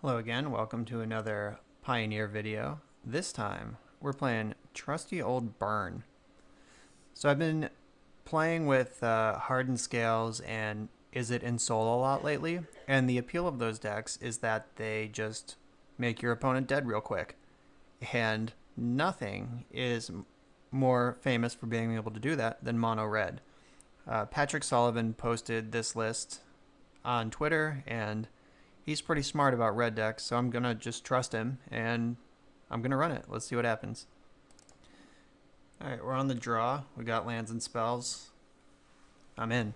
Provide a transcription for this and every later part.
Hello again, welcome to another Pioneer video. This time, we're playing Trusty Old Burn. So I've been playing with Hardened Scales and Is It in Soul a lot lately, and the appeal of those decks is that they just make your opponent dead real quick. And nothing is more famous for being able to do that than Mono Red. Patrick Sullivan posted this list on Twitter, and he's pretty smart about red decks, so I'm going to just trust him, and I'm going to run it. Let's see what happens. Alright, we're on the draw. We got lands and spells. I'm in.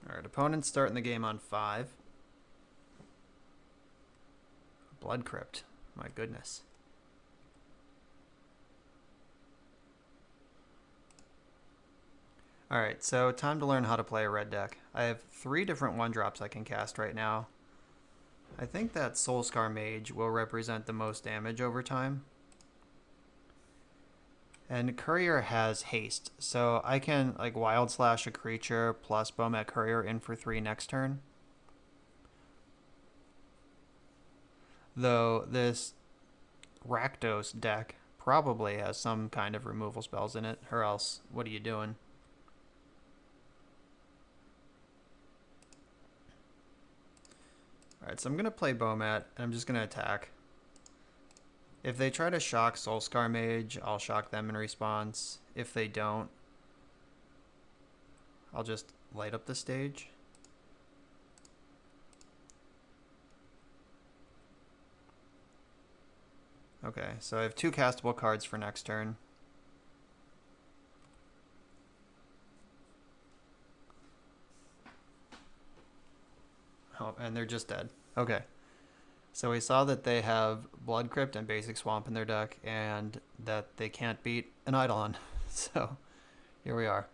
Alright, opponent's starting the game on 5. Blood Crypt. My goodness. Alright, so time to learn how to play a red deck. I have 3 different 1-drops I can cast right now. I think that Soulscar Mage will represent the most damage over time. And Courier has haste, so I can like Wild Slash a creature plus Bomat Courier in for 3 next turn. Though this Rakdos deck probably has some kind of removal spells in it, or else what are you doing? Alright, so I'm going to play Bomat, and I'm just going to attack. If they try to shock Soulscar Mage, I'll shock them in response. If they don't, I'll just light up the stage. Okay, so I have 2 castable cards for next turn. Oh, and they're just dead. Okay. So we saw that they have Blood Crypt and Basic Swamp in their deck, and that they can't beat an Eidolon. So here we are.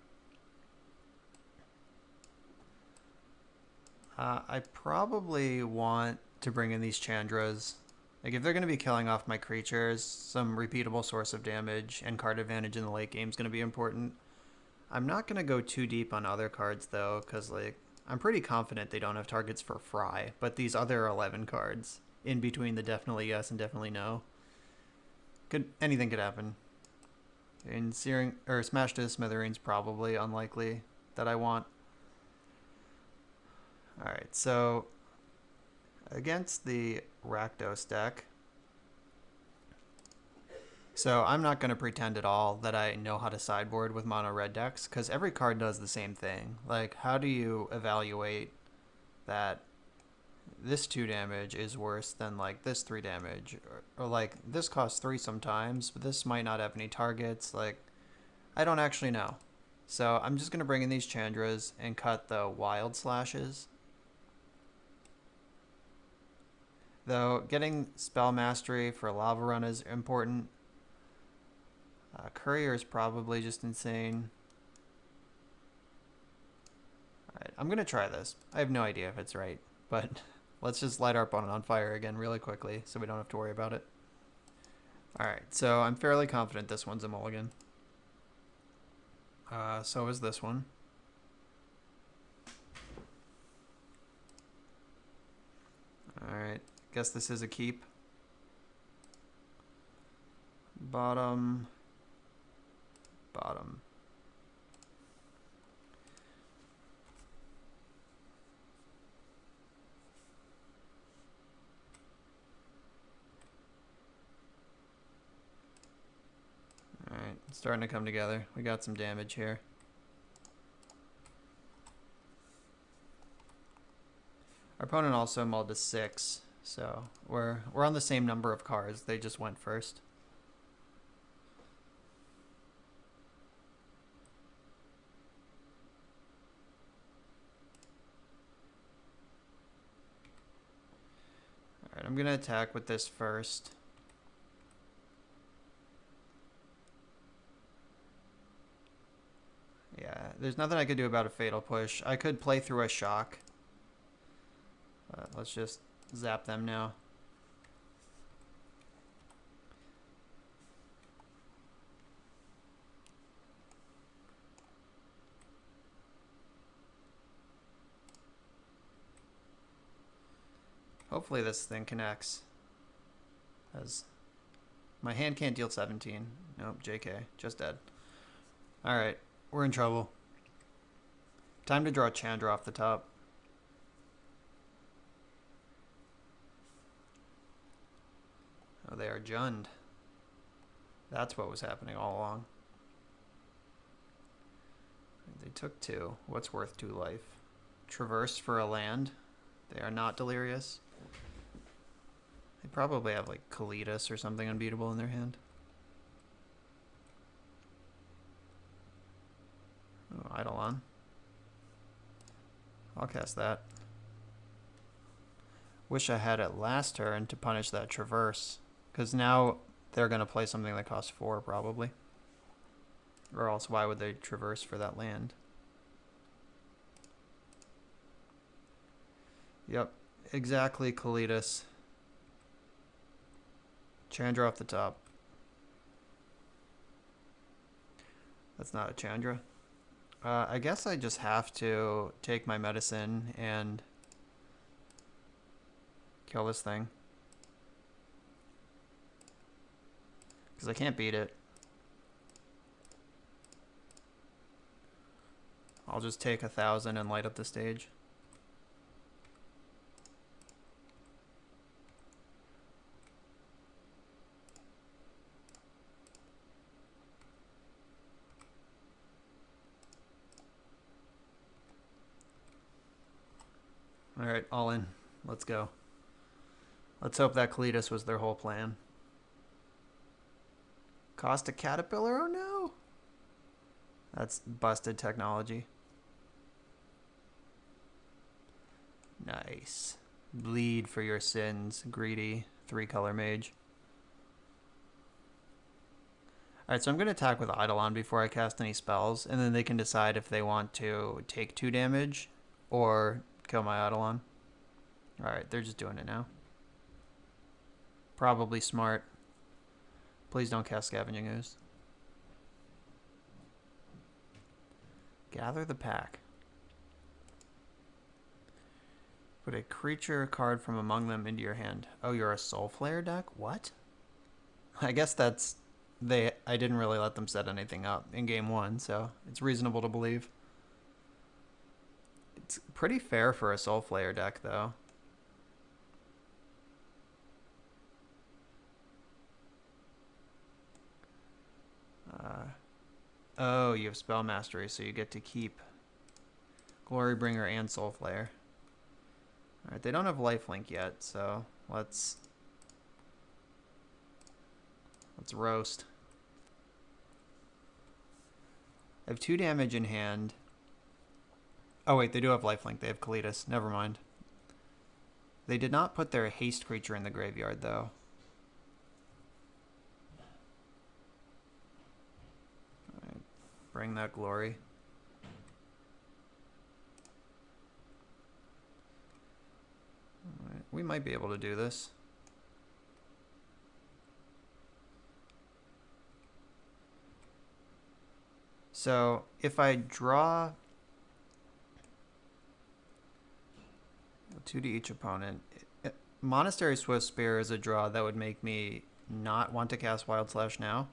I probably want to bring in these Chandras. Like, if they're going to be killing off my creatures, some repeatable source of damage and card advantage in the late game is going to be important. I'm not going to go too deep on other cards, though, because, like, I'm pretty confident they don't have targets for Fry, but these other 11 cards, in between the definitely yes and definitely no, anything could happen. In Searing, or Smash to Smithereens, probably unlikely that I want. Alright, so against the Rakdos deck, so I'm not going to pretend at all that I know how to sideboard with mono red decks, because every card does the same thing. Like, how do you evaluate that this 2 damage is worse than like this 3 damage? Or like, this costs 3 sometimes, but this might not have any targets. Like, I don't actually know. So I'm just going to bring in these Chandras and cut the Wild Slashes. Though getting Spell Mastery for Lava Run is important. Courier is probably just insane. Alright, I'm going to try this. I have no idea if it's right, but let's just light our opponent on fire again really quickly so we don't have to worry about it. Alright, so I'm fairly confident this one's a mulligan. So is this one. Alright, guess this is a keep. Bottom. Bottom. Alright, it's starting to come together. We got some damage here. Our opponent also mulled to 6, so we're on the same number of cards. They just went first. Alright, I'm gonna attack with this first. Yeah, there's nothing I could do about a Fatal Push. I could play through a Shock. Let's just zap them now. Hopefully this thing connects. As my hand can't deal 17. Nope, JK. Just dead. Alright, we're in trouble. Time to draw Chandra off the top. Oh, they are Jund. That's what was happening all along. They took 2. What's worth 2 life? Traverse for a land. They are not delirious. They probably have like Kalidas or something unbeatable in their hand. Oh, Eidolon. I'll cast that. Wish I had it last turn to punish that Traverse. Because now they're going to play something that costs 4 probably. Or else why would they Traverse for that land? Yep, exactly, Kalidas. Chandra off the top. That's not a Chandra. I guess I just have to take my medicine and kill this thing. Because I can't beat it. I'll just take 1,000 and light up the stage. Alright, all in. Let's go. Let's hope that Kalidas was their whole plan. Cost a Caterpillar? Oh no! That's busted technology. Nice. Bleed for your sins, greedy 3-color mage. Alright, so I'm going to attack with Eidolon before I cast any spells, and then they can decide if they want to take 2 damage or kill my Eidolon. Alright, they're just doing it now. Probably smart. Please don't cast Scavenging Ooze. Gather the pack. Put a creature card from among them into your hand. Oh, you're a Soulflayer deck? What? I guess that's... I didn't really let them set anything up in game 1, so it's reasonable to believe. It's pretty fair for a Soulflayer deck, though. Oh, you have Spell Mastery, so you get to keep Glorybringer and Soulflayer. Alright, they don't have Lifelink yet, so let's roast. I have 2 damage in hand. Oh wait, they do have Lifelink. They have Kalidas. Never mind. They did not put their haste creature in the graveyard, though. Alright, bring that glory. Alright, we might be able to do this. So, if I draw 2 to each opponent, Monastery Swift Spear is a draw that would make me not want to cast Wild Slash now.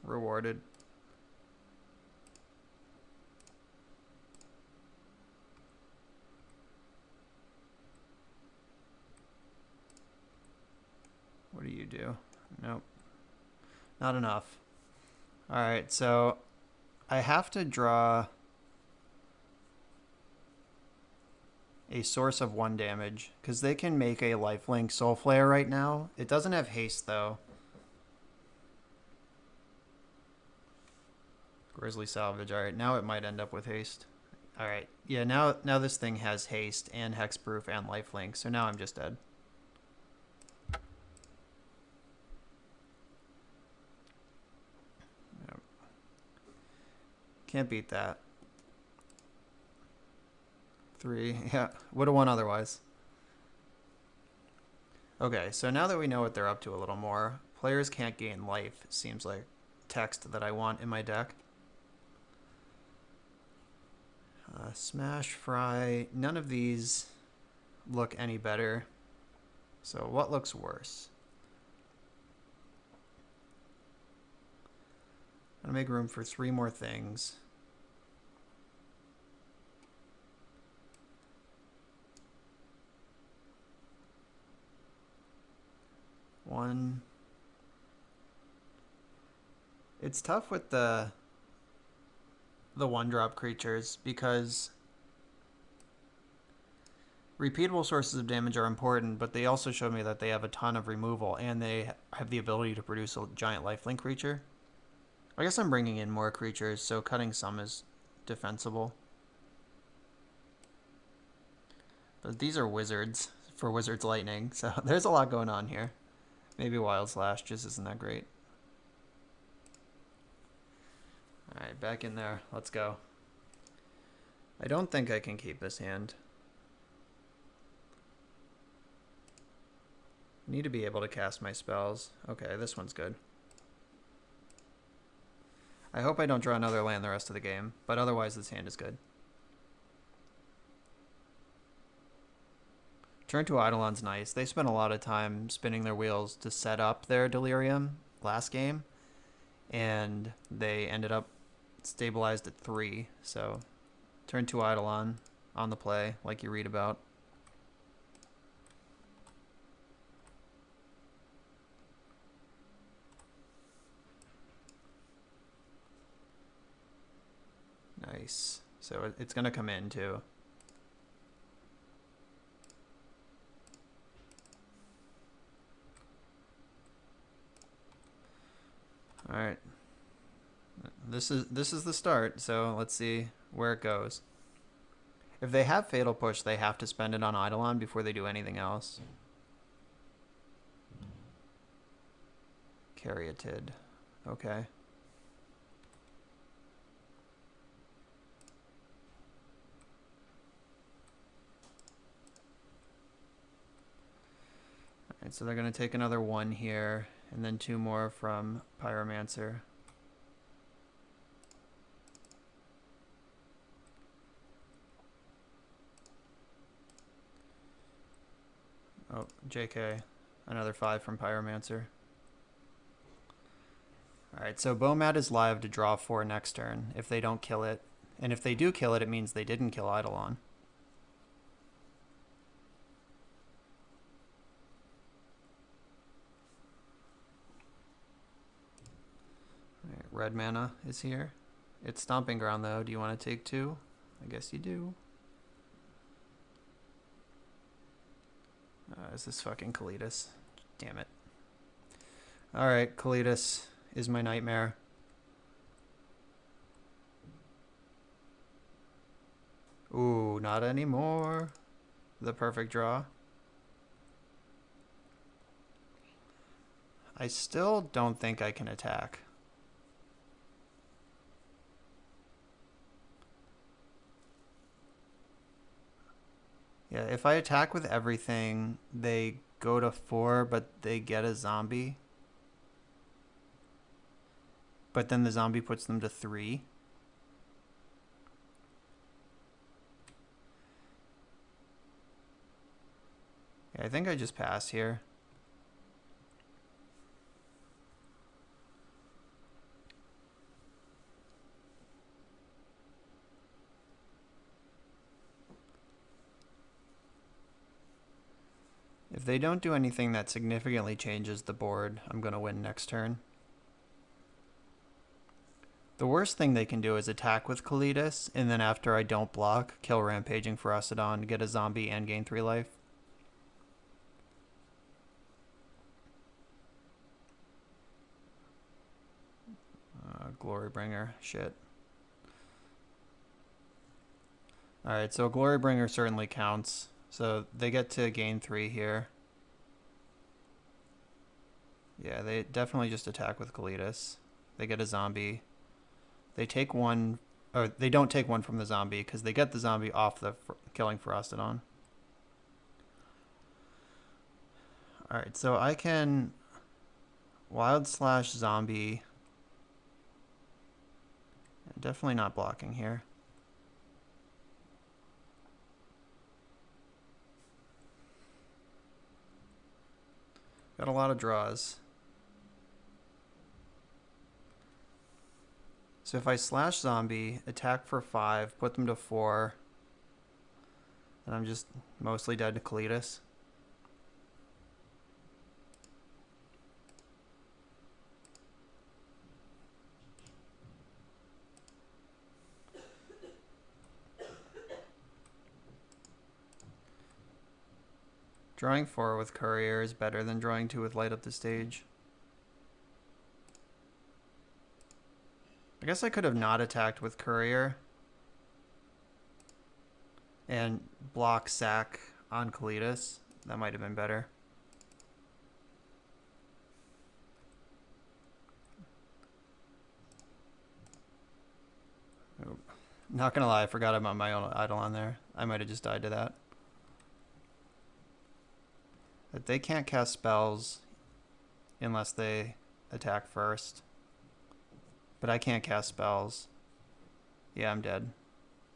Rewarded. What do you do? Nope. Not enough. Alright, so I have to draw a source of 1 damage, because they can make a lifelink Soulflayer right now. It doesn't have haste, though. Grizzly Salvage. Alright, now it might end up with haste. Alright, yeah, now this thing has haste and hexproof and lifelink, so now I'm just dead. Can't beat that. 3, yeah, would have won otherwise. Okay, so now that we know what they're up to a little more, players can't gain life, seems like text that I want in my deck. Smash, Fry. None of these look any better. So what looks worse? I'm gonna make room for 3 more things. One. It's tough with the 1-drop creatures because repeatable sources of damage are important, but they also show me that they have a ton of removal and they have the ability to produce a giant lifelink creature. I guess I'm bringing in more creatures, so cutting some is defensible. But these are wizards for Wizard's Lightning, so there's a lot going on here. Maybe Wild Slash just isn't that great. Alright, back in there. Let's go. I don't think I can keep this hand. I need to be able to cast my spells. Okay, this one's good. I hope I don't draw another land the rest of the game, but otherwise this hand is good. Turn to Eidolon's nice. They spent a lot of time spinning their wheels to set up their Delirium last game, and they ended up stabilized at 3, so turn to Eidolon on the play, like you read about. Nice. So it's going to come in too. All right. This is the start, so let's see where it goes. If they have Fatal Push, they have to spend it on Eidolon before they do anything else. Caryatid. Okay. Alright, so they're going to take another 1 here, and then 2 more from Pyromancer. Oh, JK. Another 5 from Pyromancer. Alright, so Bomat is live to draw 4 next turn if they don't kill it. And if they do kill it, it means they didn't kill Eidolon. Alright, red mana is here. It's Stomping Ground though. Do you want to take 2? I guess you do. Is this fucking Kalitas? Damn it. Alright, Kalitas is my nightmare. Ooh, not anymore. The perfect draw. I still don't think I can attack. Yeah, if I attack with everything, they go to 4, but they get a zombie. But then the zombie puts them to 3. Yeah, I think I just pass here. If they don't do anything that significantly changes the board, I'm going to win next turn. The worst thing they can do is attack with Kalitas, and then after I don't block, kill Rampaging Ferocidon, get a zombie, and gain 3 life. Glorybringer, shit. Alright, so Glorybringer certainly counts. So they get to gain 3 here. Yeah, they definitely just attack with Kalitas. They get a zombie. They take 1, or they don't take 1 from the zombie because they get the zombie off the killing Ferocidon. Alright, so I can Wild Slash Zombie. Definitely not blocking here. Got a lot of draws. So if I slash zombie, attack for 5, put them to 4, and I'm just mostly dead to Cletus. Drawing 4 with Courier is better than drawing 2 with Light Up the Stage. I guess I could have not attacked with Courier and block sack on Cletus. That might have been better. Oh, not gonna lie, I forgot about my own idol on there. I might have just died to that. But they can't cast spells unless they attack first. But I can't cast spells. Yeah, I'm dead.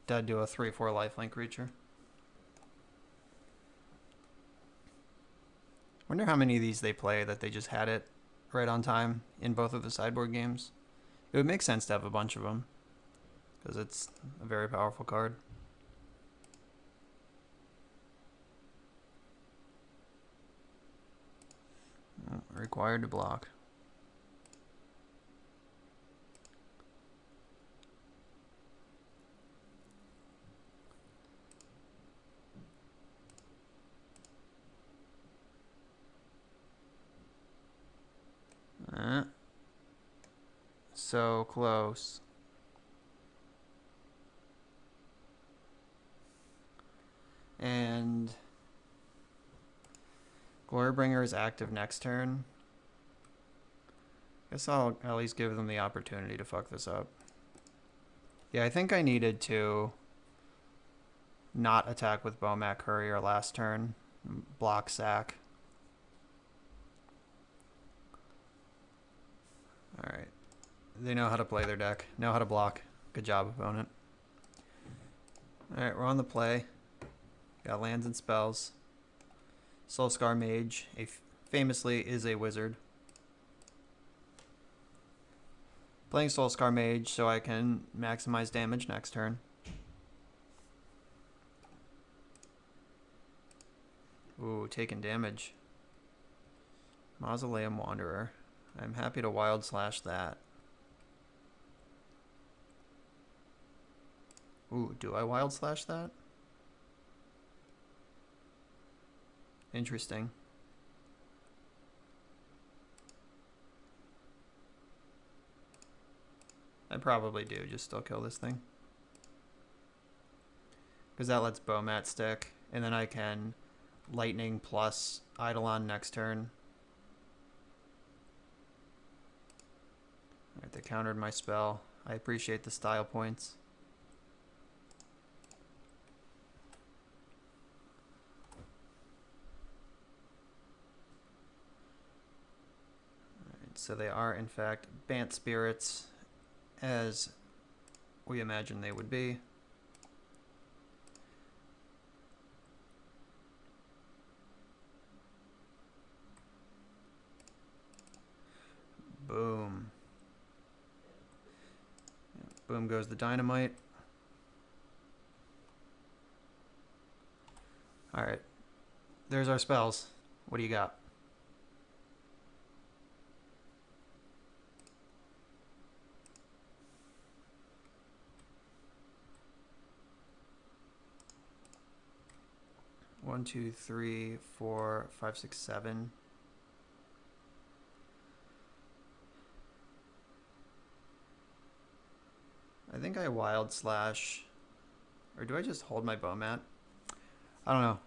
Dead to a 3/4 lifelink creature. Wonder how many of these they play that they just had it right on time in both of the sideboard games. It would make sense to have a bunch of them, because it's a very powerful card. Required to block. So close. And Glorybringer is active next turn. Guess I'll at least give them the opportunity to fuck this up. Yeah, I think I needed to not attack with Bomat Courier last turn. Block sack. Alright. They know how to play their deck. Know how to block. Good job, opponent. Alright, we're on the play. Got lands and spells. Soulscar Mage famously is a wizard. Playing Soulscar Mage so I can maximize damage next turn. Ooh, taking damage. Mausoleum Wanderer. I'm happy to wild slash that. Ooh, do I wild slash that? Interesting. I probably do just still kill this thing. Because that lets Bomat stick. And then I can Lightning plus Eidolon next turn. Alright, they countered my spell. I appreciate the style points. Alright, so they are in fact Bant Spirits, as we imagine they would be. Boom. Boom goes the dynamite. Alright. There's our spells. What do you got? One, two, three, 4, 5, 6, 7. I think I wild slash, or do I just hold my Bomat? I don't know.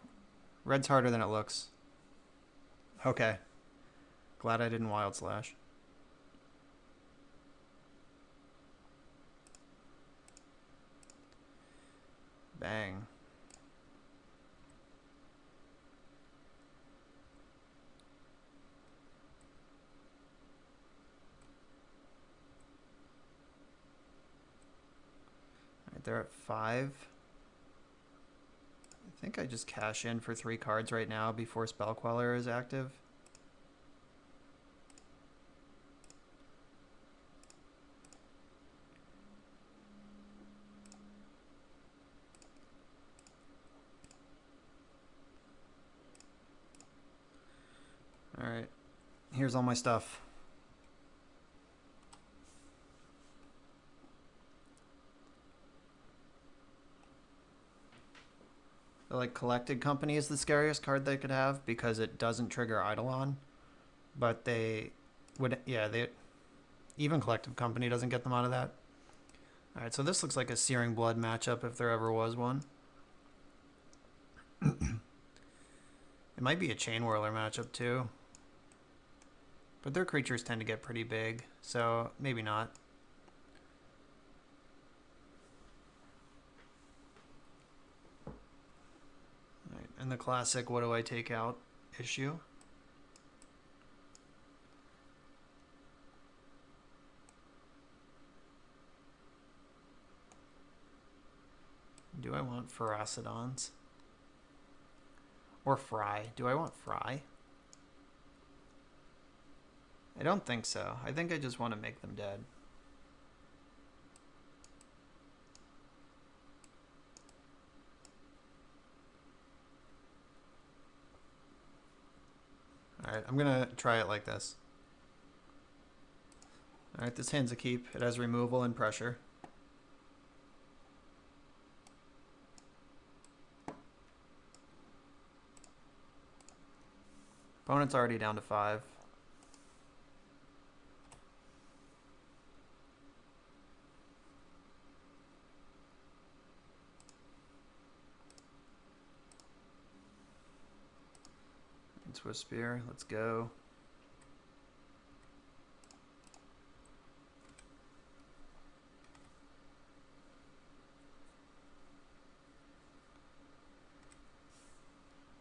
Red's harder than it looks. Okay. Glad I didn't wild slash. Bang. They're at 5. I think I just cash in for 3 cards right now before Spell Queller is active. Here's all my stuff. The, like, collected company is the scariest card they could have because it doesn't trigger Eidolon. But they would, yeah, they even collective company doesn't get them out of that. All right, so this looks like a Searing Blood matchup if there ever was one. It might be a Chain Whirler matchup too. But their creatures tend to get pretty big, so maybe not. All right, and the classic what do I take out issue. Do I want Phyracidons? Or Fry? Do I want Fry? I don't think so. I think I just want to make them dead. Alright, I'm going to try it like this. Alright, this hand's a keep. It has removal and pressure. Opponent's already down to 5. Into a spear. Let's go.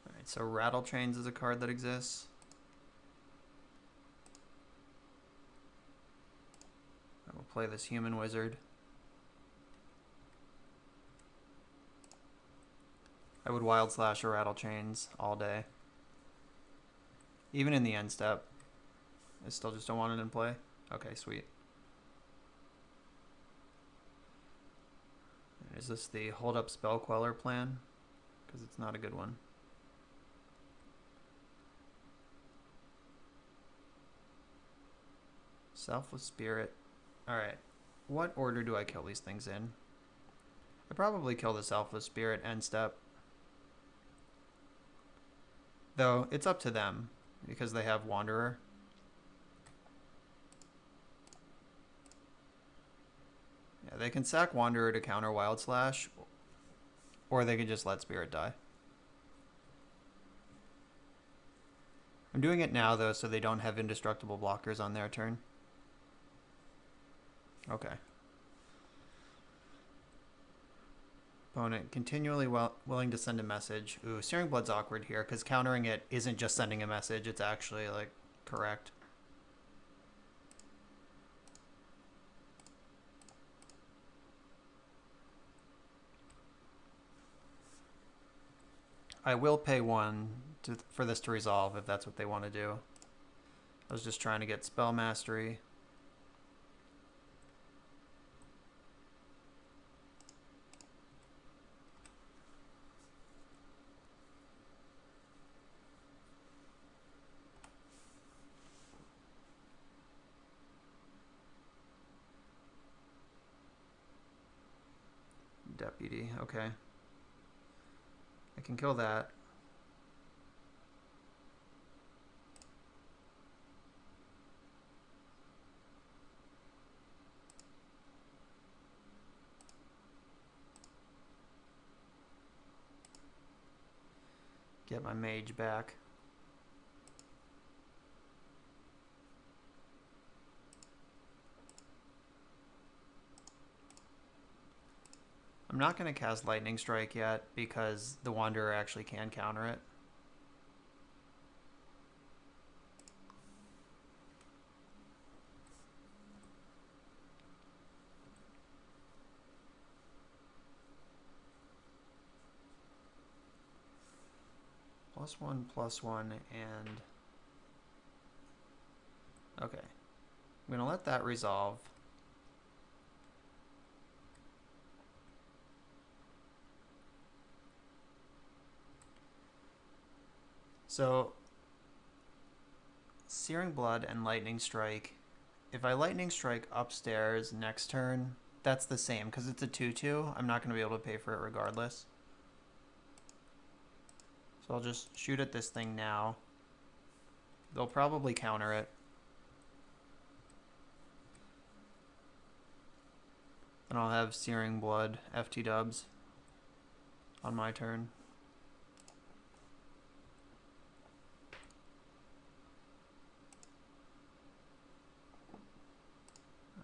Alright, so Rattle Chains is a card that exists. I will play this Human Wizard. I would Wild Slash or Rattle Chains all day. Even in the end step. I still just don't want it in play. Okay, sweet. Is this the Hold Up Spell Queller plan? Because it's not a good one. Selfless Spirit. Alright. What order do I kill these things in? I probably kill the Selfless Spirit end step. Though, it's up to them. Because they have Wanderer. Yeah, they can sack Wanderer to counter Wild Slash. Or they can just let Spirit die. I'm doing it now, though, so they don't have indestructible blockers on their turn. Okay. Opponent continually willing to send a message. Ooh, Searing Blood's awkward here, because countering it isn't just sending a message, it's actually, like, correct. I will pay 1 for this to resolve, if that's what they want to do. I was just trying to get Spell Mastery. Deputy, okay. I can kill that. Get my mage back. I'm not going to cast Lightning Strike yet because the Wanderer actually can counter it. +1/+1 and... Okay. I'm going to let that resolve. So, Searing Blood and Lightning Strike. If I Lightning Strike upstairs next turn, that's the same, because it's a 2-2. I'm not going to be able to pay for it regardless. So I'll just shoot at this thing now. They'll probably counter it. And I'll have Searing Blood, FT dubs, on my turn.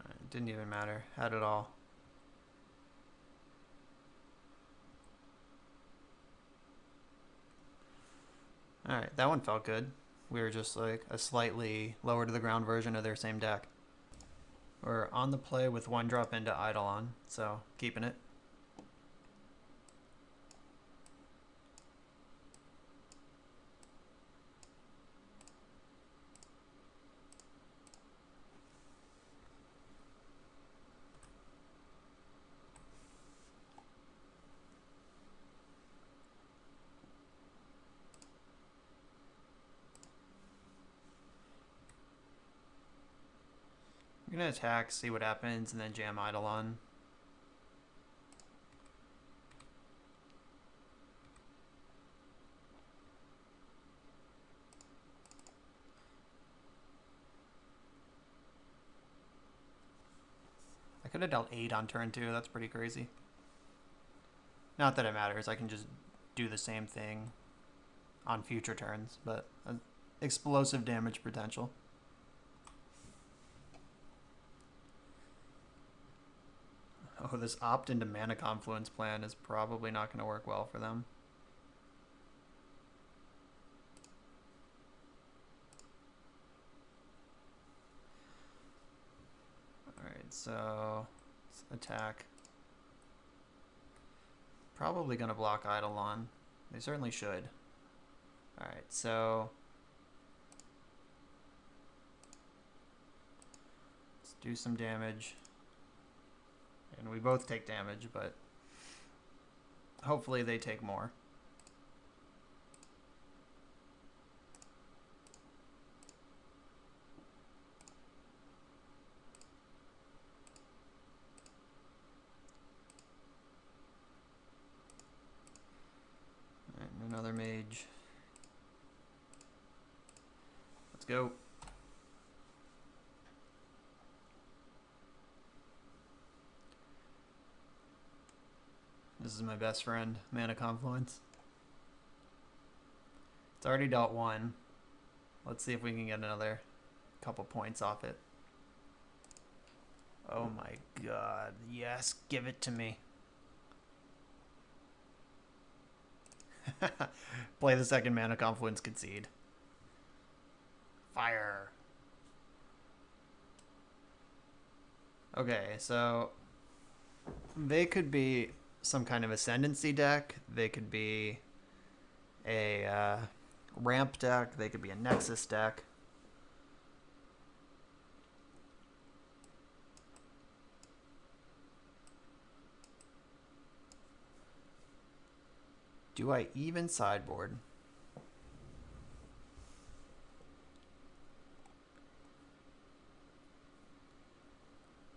It didn't even matter. Had it all. Alright, that one felt good. We were just like a slightly lower to the ground version of their same deck. We're on the play with 1-drop into Eidolon, so keeping it. I'm gonna attack, see what happens, and then jam Eidolon. I could have dealt 8 on turn 2, that's pretty crazy. Not that it matters, I can just do the same thing on future turns, but explosive damage potential. Oh, this opt into Mana Confluence plan is probably not going to work well for them. Alright, so let's attack. Probably going to block Eidolon. They certainly should. Alright, so let's do some damage. And we both take damage, but hopefully they take more. And another mage. Let's go. This is my best friend, Mana Confluence. It's already dealt 1. Let's see if we can get another couple points off it. Oh my god. Yes, give it to me. Play the second Mana Confluence, concede. Fire. Okay, so they could be some kind of Ascendancy deck. They could be a ramp deck. They could be a Nexus deck. Do I even sideboard?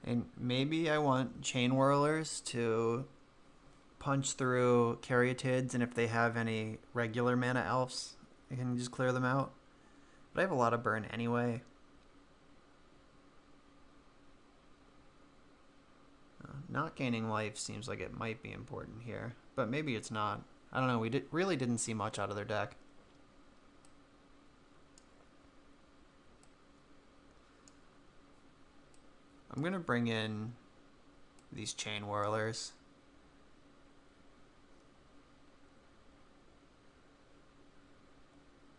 And maybe I want Chain Whirlers to punch through Caryatids, and if they have any regular mana elves, I can just clear them out. But I have a lot of burn anyway. Not gaining life seems like it might be important here, but maybe it's not. I don't know, we really didn't see much out of their deck. I'm going to bring in these Chain Whirlers.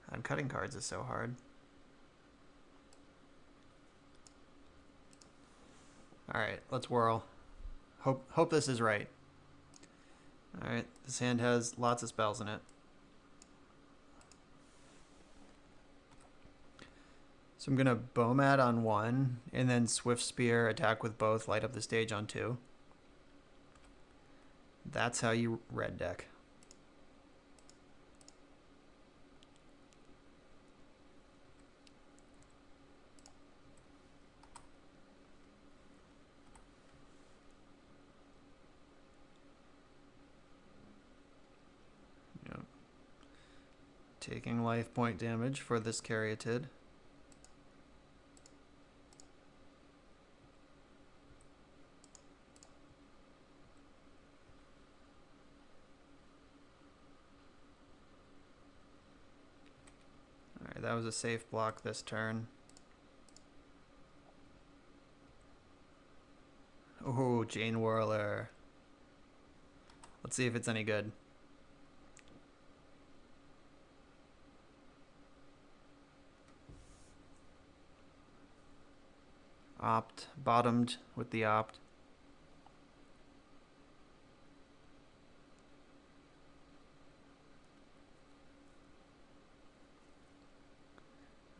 And cutting cards is so hard. Alright, let's whirl. Hope this is right. Alright, this hand has lots of spells in it. So I'm going to Bomat on 1, and then Swift Spear, attack with both, light up the stage on 2. That's how you red deck. Taking life point damage for this Caryatid. Alright, that was a safe block this turn. Oh, Chain Whirler. Let's see if it's any good. Opt, bottomed with the opt.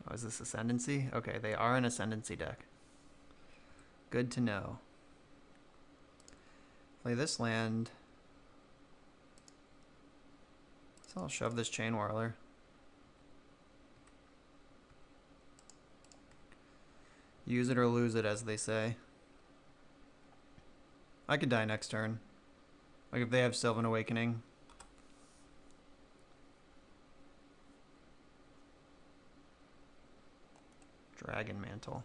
Oh, is this Ascendancy? Okay, they are an Ascendancy deck. Good to know. Play this land. So I'll shove this Chain Whirler. Use it or lose it, as they say. I could die next turn. Like if they have Sylvan Awakening. Dragon Mantle.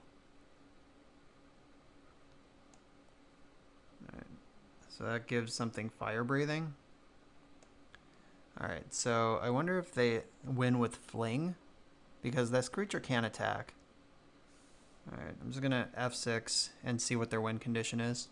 Alright. So that gives something fire breathing. Alright, so I wonder if they win with Fling, because this creature can attack. Alright, I'm just gonna F6 and see what their win condition is.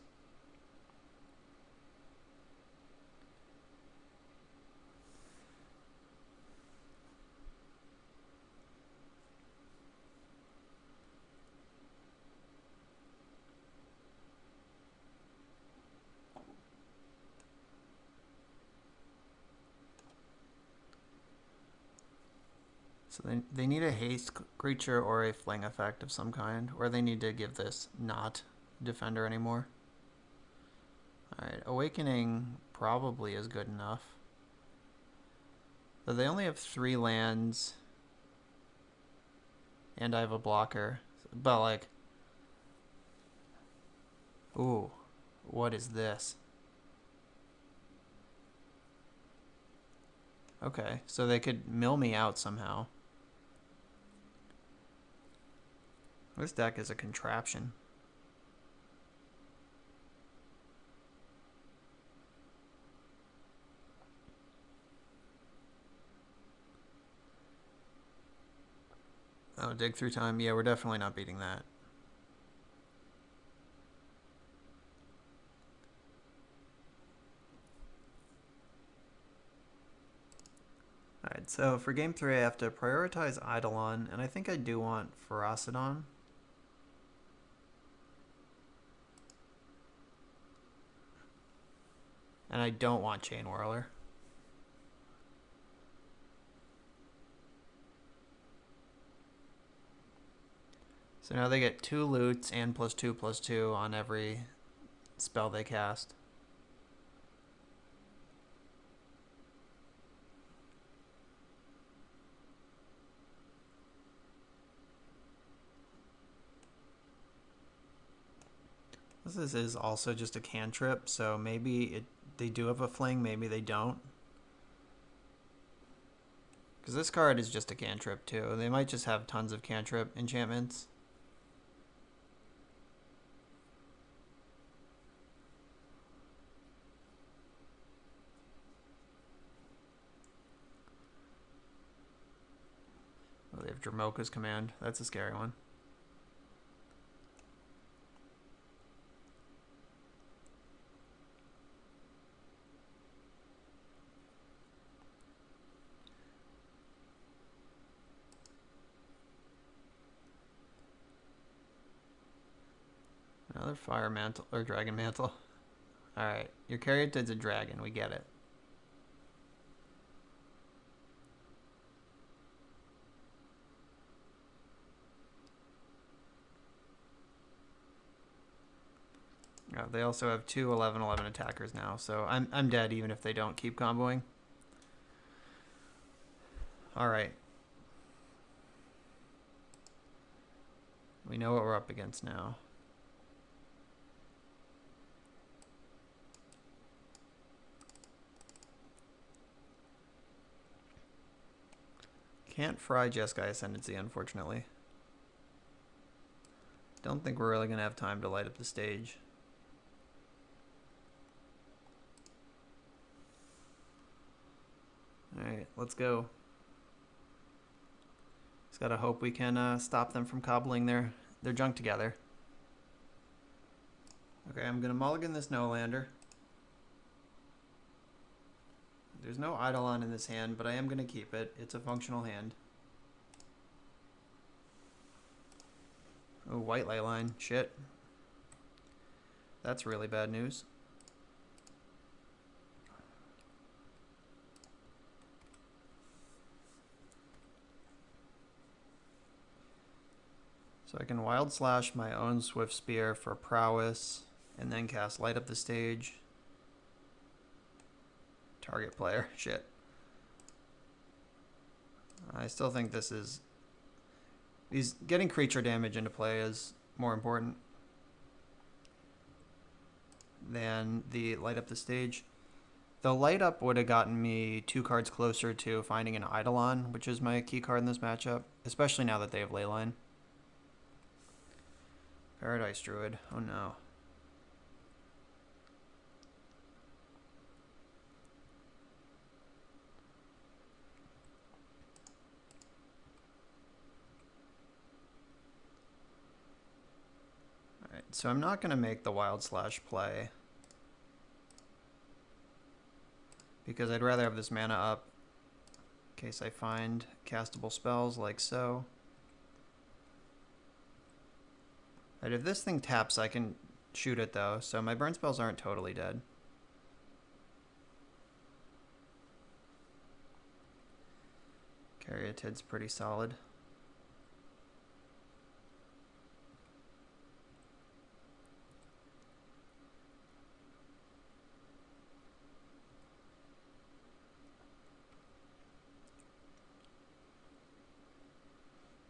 So they need a haste creature or a fling effect of some kind, or they need to give this not defender anymore. Alright, Awakening probably is good enough. But they only have 3 lands, and I have a blocker. But like, ooh, what is this? Okay, so they could mill me out somehow. This deck is a contraption. Oh, dig through time. Yeah, we're definitely not beating that. Alright, so for game 3 I have to prioritize Eidolon, and I think I do want Ferocidon. And I don't want Chain Whirler. So now they get 2 loots and +2/+2 on every spell they cast. This is also just a cantrip, so maybe they do have a fling, maybe they don't. Because this card is just a cantrip too. They might just have tons of cantrip enchantments. Oh, they have Dramoka's Command. That's a scary one. Another Fire Mantle, or Dragon Mantle. Alright, your Caryatid's a dragon, we get it. Oh, they also have 2 11/11 attackers now, so I'm dead even if they don't keep comboing. Alright. We know what we're up against now. Can't fry Jeskai Ascendancy, unfortunately. Don't think we're really going to have time to light up the stage. Alright, let's go. Just gotta hope we can stop them from cobbling their junk together. Okay, I'm gonna mulligan this no-lander. There's no Eidolon in this hand, but I am gonna keep it. It's a functional hand. Oh, white Leyline. Shit. That's really bad news. So I can Wild Slash my own Swift Spear for prowess, and then cast Light Up the Stage. Target player. Shit. I still think this is... getting creature damage into play is more important than the Light Up the Stage. The Light Up would have gotten me 2 cards closer to finding an Eidolon, which is my key card in this matchup, especially now that they have Leyline. Paradise Druid. Oh no. Alright, so I'm not going to make the Wild Slash play, because I'd rather have this mana up in case I find castable spells like so. Right, if this thing taps, I can shoot it though, so my burn spells aren't totally dead. Caryatid's pretty solid.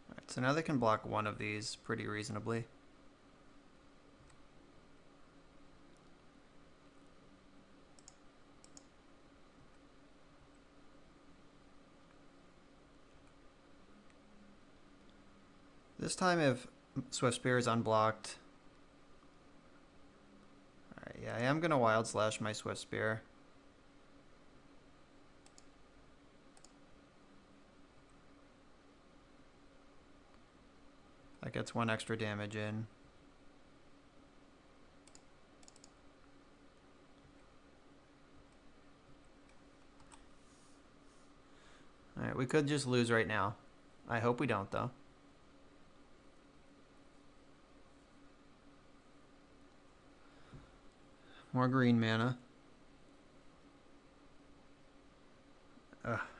Alright, so now they can block one of these pretty reasonably. This time if Swift Spear is unblocked... Alright, yeah, I am going to Wild Slash my Swift Spear. That gets 1 extra damage in. Alright, we could just lose right now. I hope we don't, though. More green mana.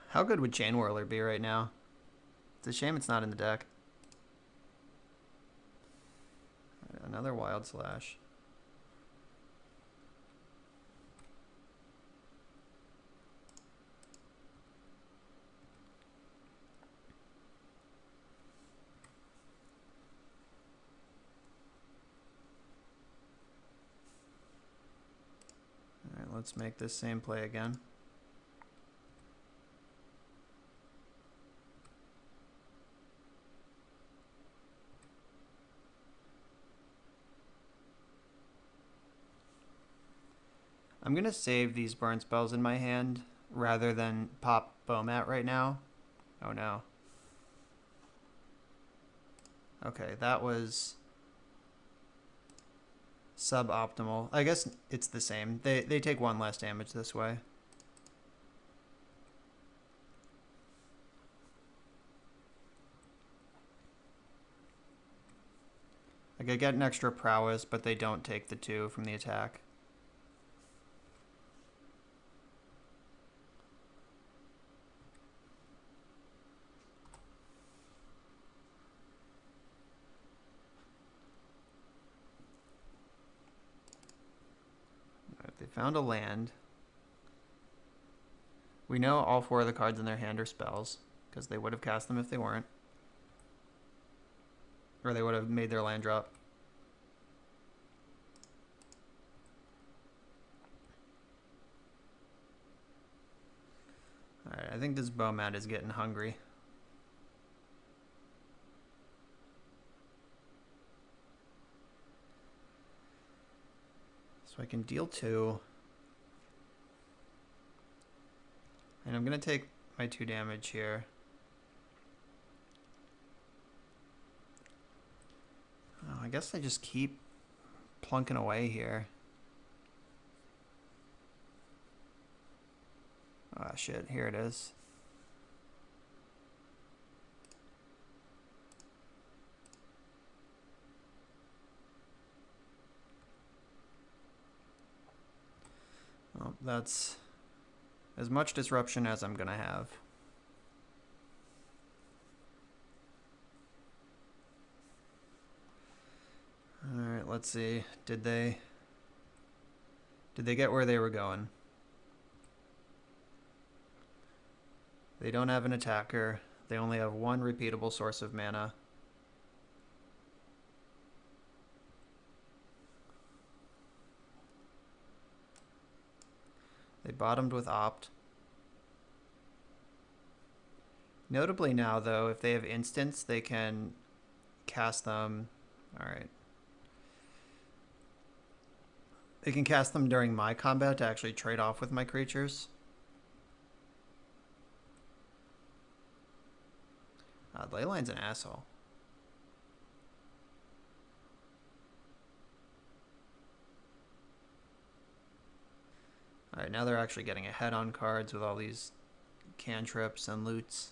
How good would Chain Whirler be right now? It's a shame it's not in the deck. Another Wild Slash. Alright, let's make this same play again. I'm going to save these burn spells in my hand rather than pop Bomat right now. Oh no. Okay, that was suboptimal. I guess it's the same. They take 1 less damage this way. Like I get an extra prowess, but they don't take the 2 from the attack. They found a land. We know all 4 of the cards in their hand are spells, because they would have cast them if they weren't. Or they would have made their land drop. Alright, I think this Bomat is getting hungry. So I can deal 2. And I'm going to take my 2 damage here. Oh, I guess I just keep plunking away here. Ah, shit. Here it is. Well, that's as much disruption as I'm going to have. Alright, let's see. Did they get where they were going? They don't have an attacker. They only have 1 repeatable source of mana. They bottomed with Opt. Notably now, though, if they have instants, they can cast them. Alright. They can cast them during my combat to actually trade off with my creatures. Leyline's an asshole. Alright, now they're actually getting ahead on cards with all these cantrips and loots.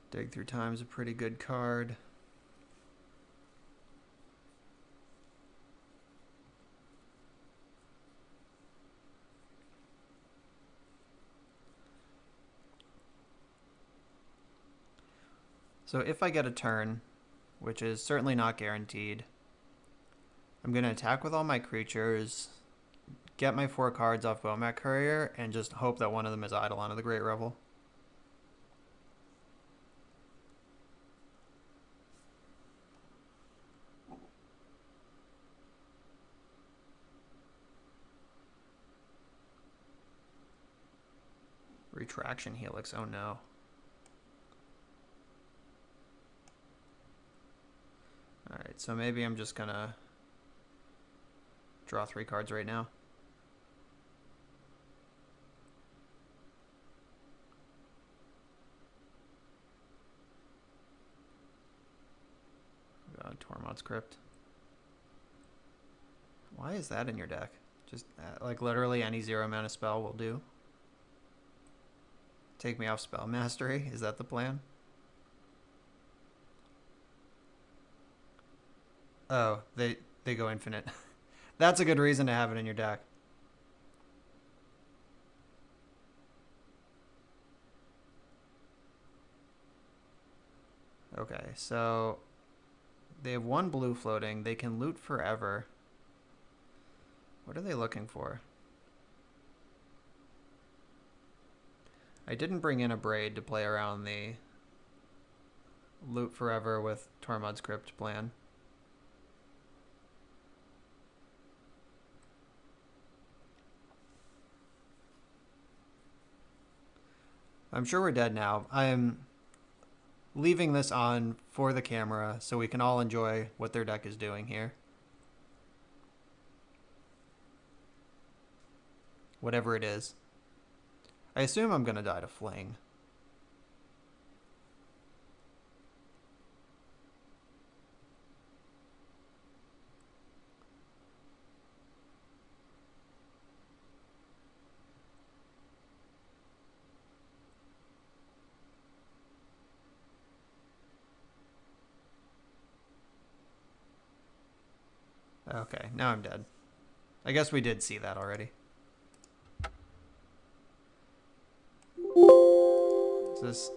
Dig Through Time's a pretty good card. So if I get a turn, which is certainly not guaranteed, I'm going to attack with all my creatures, get my 4 cards off Bomat Courier, and just hope that one of them is Eidolon of the Great Revel. Retraction Helix, oh no. Alright, so maybe I'm just gonna draw 3 cards right now. God, Tormod's Crypt. Why is that in your deck? Just, like, literally any 0 mana spell will do. Take me off Spell Mastery? Is that the plan? Oh, they go infinite. That's a good reason to have it in your deck. Okay, so they have 1 blue floating. They can loot forever. What are they looking for? I didn't bring in a Braid to play around the loot forever with Tormod's Crypt plan. I'm sure we're dead now. I'm leaving this on for the camera so we can all enjoy what their deck is doing here. Whatever it is. I assume I'm going to die to Fling. Okay, now I'm dead. I guess we did see that already.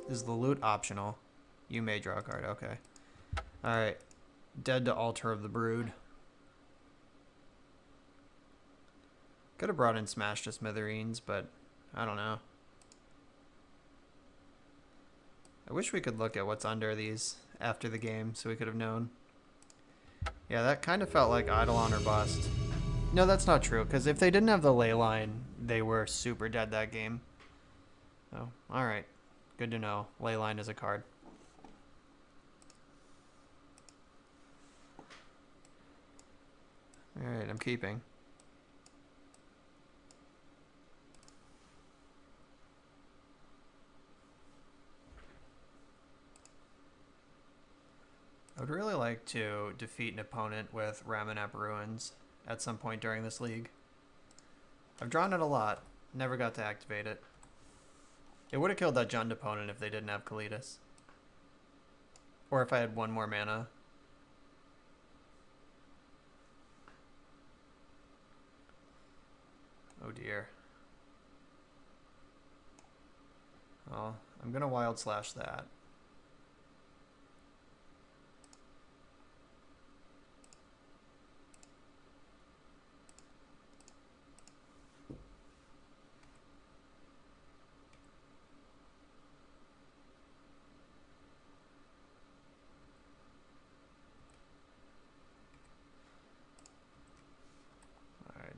Is the loot optional? You may draw a card, okay. Alright. Dead to Altar of the Brood. Could have brought in Smash to Smithereens, but I don't know. I wish we could look at what's under these after the game so we could have known. Yeah, that kind of felt like Eidolon or bust. No, that's not true, because if they didn't have the Leyline, they were super dead that game. Oh, alright. Good to know. Leyline is a card. Alright, I'm keeping. I would really like to defeat an opponent with Ramanap Ruins at some point during this league. I've drawn it a lot. Never got to activate it. It would have killed that Jund opponent if they didn't have Kalitas. Or if I had one more mana. Oh dear. Well, I'm going to Wild Slash that.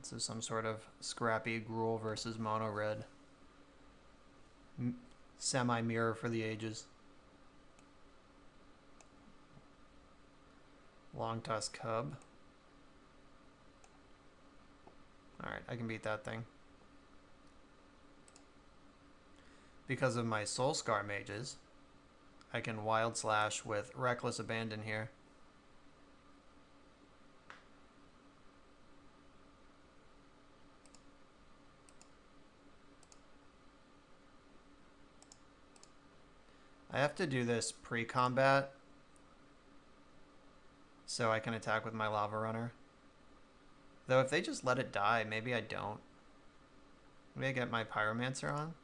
So some sort of scrappy Gruul versus Mono Red. Semi-mirror for the ages. Long Tusk Cub. Alright, I can beat that thing. Because of my Soul Scar mages, I can Wild Slash with Reckless Abandon here. I have to do this pre-combat so I can attack with my Lava Runner. Though if they just let it die, maybe I don't. Maybe I get my Pyromancer on?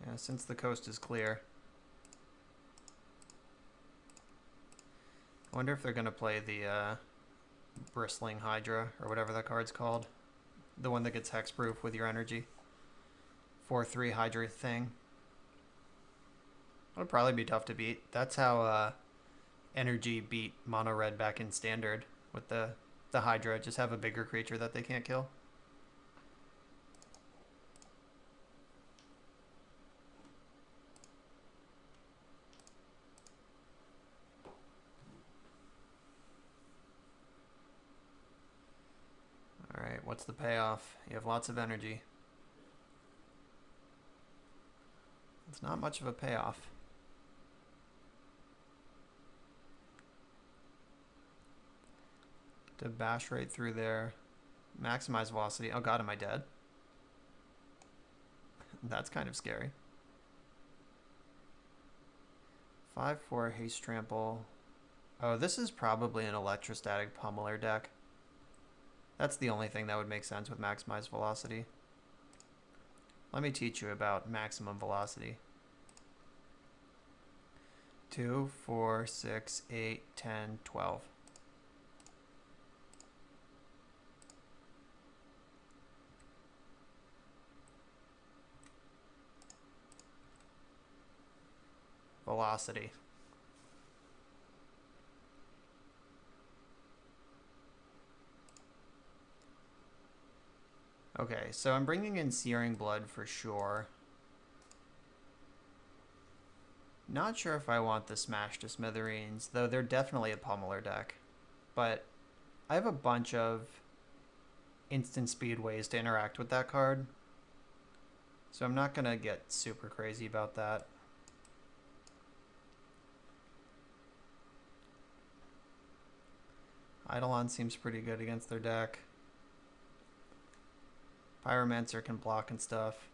Yeah, since the coast is clear. I wonder if they're going to play the Bristling Hydra, or whatever that card's called. The one that gets hexproof with your energy. 4/3 Hydra thing. That would probably be tough to beat. That's how Energy beat Mono Red back in Standard with the Hydra. Just have a bigger creature that they can't kill. Alright, what's the payoff? You have lots of energy. It's not much of a payoff. To bash right through there. Maximize velocity. Oh god, am I dead? That's kind of scary. 5/4 haste trample. Oh, this is probably an electrostatic pummeler deck. That's the only thing that would make sense with maximized velocity. Let me teach you about maximum velocity. 2, 4, 6, 8, 10, 12. Velocity. Okay, so I'm bringing in Searing Blood for sure. Not sure if I want the Smash to Smithereens, though they're definitely a Pummeler deck. But I have a bunch of instant speed ways to interact with that card. So I'm not going to get super crazy about that. Eidolon seems pretty good against their deck. Pyromancer can block and stuff.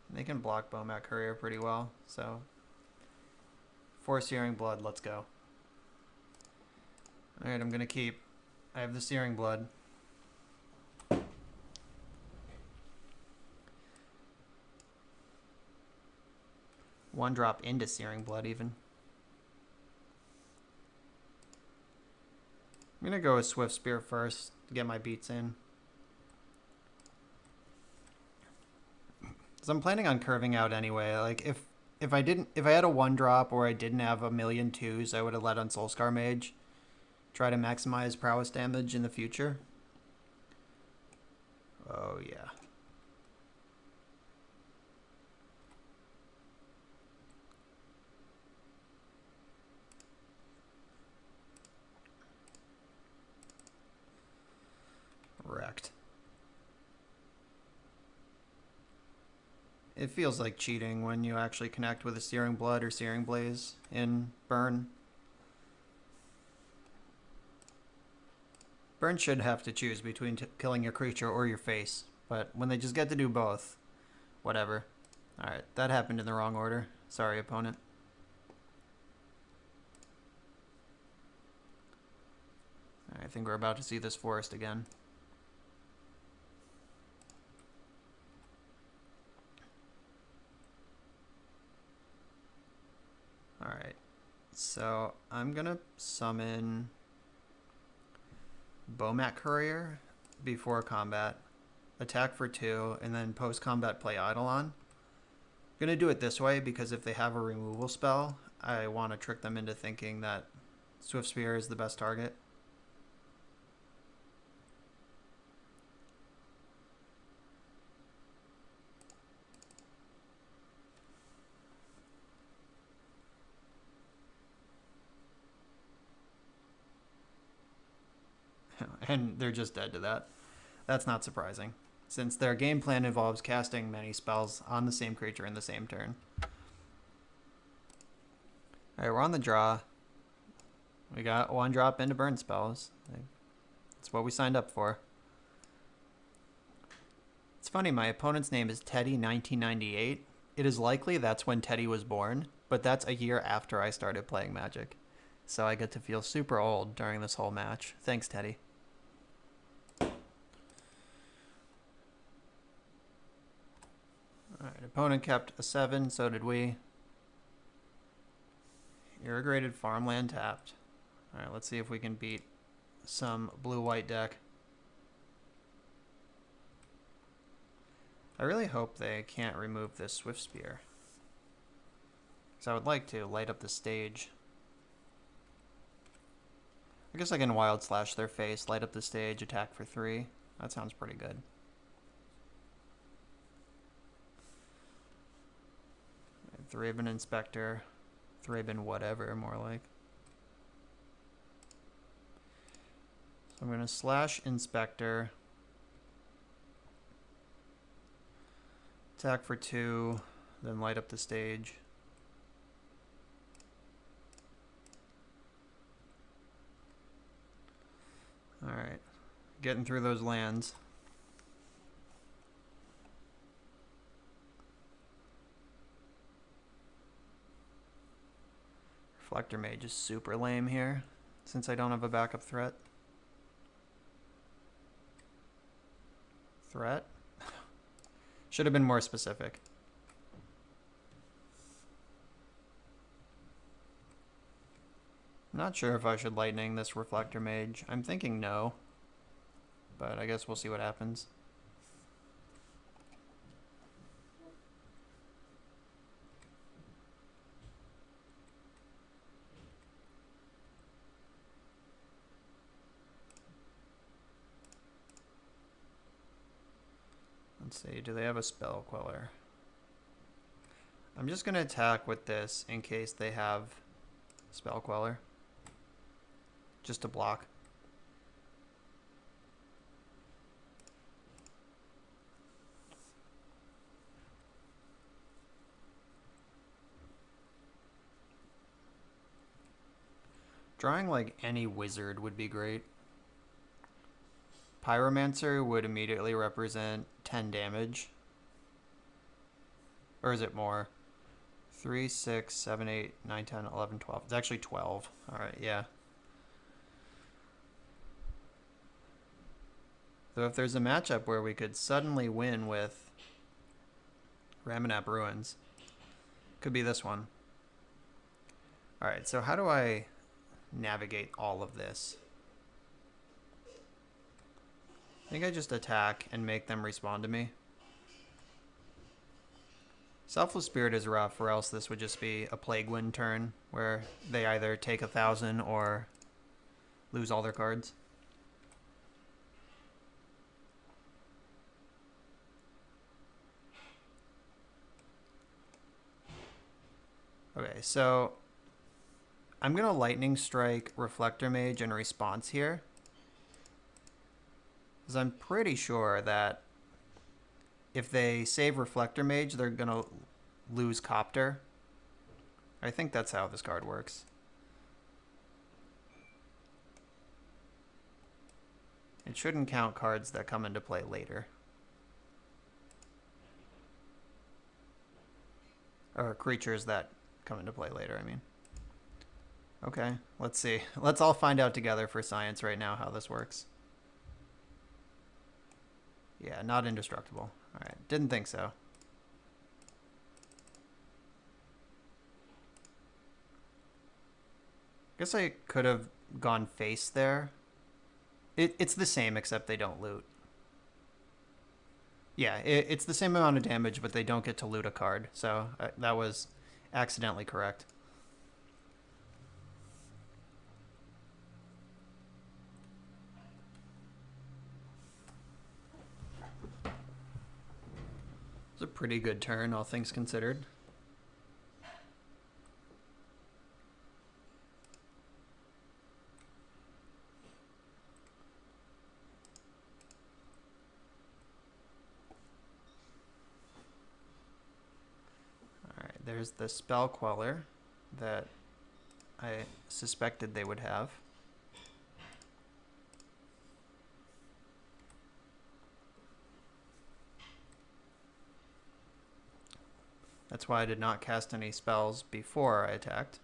And they can block Bomat Courier pretty well, so 4 Searing Blood, let's go. Alright, I'm gonna keep. I have the Searing Blood. One drop into Searing Blood even. I'm gonna go with Swift Spear first to get my beats in. Because I'm planning on curving out anyway. Like if I had a 1-drop or I didn't have a million twos, I would have let on Soulscar Mage. Try to maximize prowess damage in the future. Oh yeah. Wrecked. It feels like cheating when you actually connect with a Searing Blood or Searing Blaze in Burn. Burn should have to choose between killing your creature or your face, but when they just get to do both, whatever. Alright, that happened in the wrong order. Sorry, opponent. I think we're about to see this forest again. Alright, so I'm gonna summon Bomat Courier before combat, attack for 2, and then post-combat play Eidolon. I'm gonna do it this way because if they have a removal spell, I want to trick them into thinking that Swift Spear is the best target. And they're just dead to that. That's not surprising, since their game plan involves casting many spells on the same creature in the same turn. Alright, we're on the draw. We got 1-drop into burn spells. That's what we signed up for. It's funny, my opponent's name is Teddy1998. It is likely that's when Teddy was born, but that's a year after I started playing Magic. So I get to feel super old during this whole match. Thanks, Teddy. Alright, opponent kept a 7, so did we. Irrigated farmland tapped. Alright, let's see if we can beat some blue-white deck. I really hope they can't remove this Swift Spear, because I would like to light up the stage. I guess I can Wild Slash their face, light up the stage, attack for 3. That sounds pretty good. Thraben Inspector. Thraben whatever, more like. So I'm going to slash Inspector. Attack for 2, then light up the stage. Alright, getting through those lands. Reflector Mage is super lame here, since I don't have a backup threat. Threat? Should have been more specific. I'm not sure if I should Lightning this Reflector Mage. I'm thinking no, but I guess we'll see what happens. Let's see, do they have a Spell Queller? I'm just going to attack with this in case they have Spell Queller. Just to block. Drawing like any wizard would be great. Pyromancer would immediately represent 10 damage. Or is it more? 3, 6, 7, 8, 9, 10, 11, 12. It's actually 12. Alright, yeah. So if there's a matchup where we could suddenly win with Ramunap Ruins, could be this one. Alright, so how do I navigate all of this? think I just attack and make them respond to me. Selfless Spirit is rough, or else this would just be a Plague Wind turn where they either take 1,000 or lose all their cards. Okay, so I'm going to Lightning Strike Reflector Mage in response here, because I'm pretty sure that if they save Reflector Mage, they're going to lose Copter. I think that's how this card works. It shouldn't count cards that come into play later. Or creatures that come into play later, I mean. Okay, let's see. Let's all find out together for science right now how this works. Yeah, not indestructible. Alright, didn't think so. Guess I could have gone face there. It's the same, except they don't loot. Yeah, it's the same amount of damage, but they don't get to loot a card. So that was accidentally correct. It's a pretty good turn, all things considered. There's the Spell Queller that I suspected they would have. That's why I did not cast any spells before I attacked.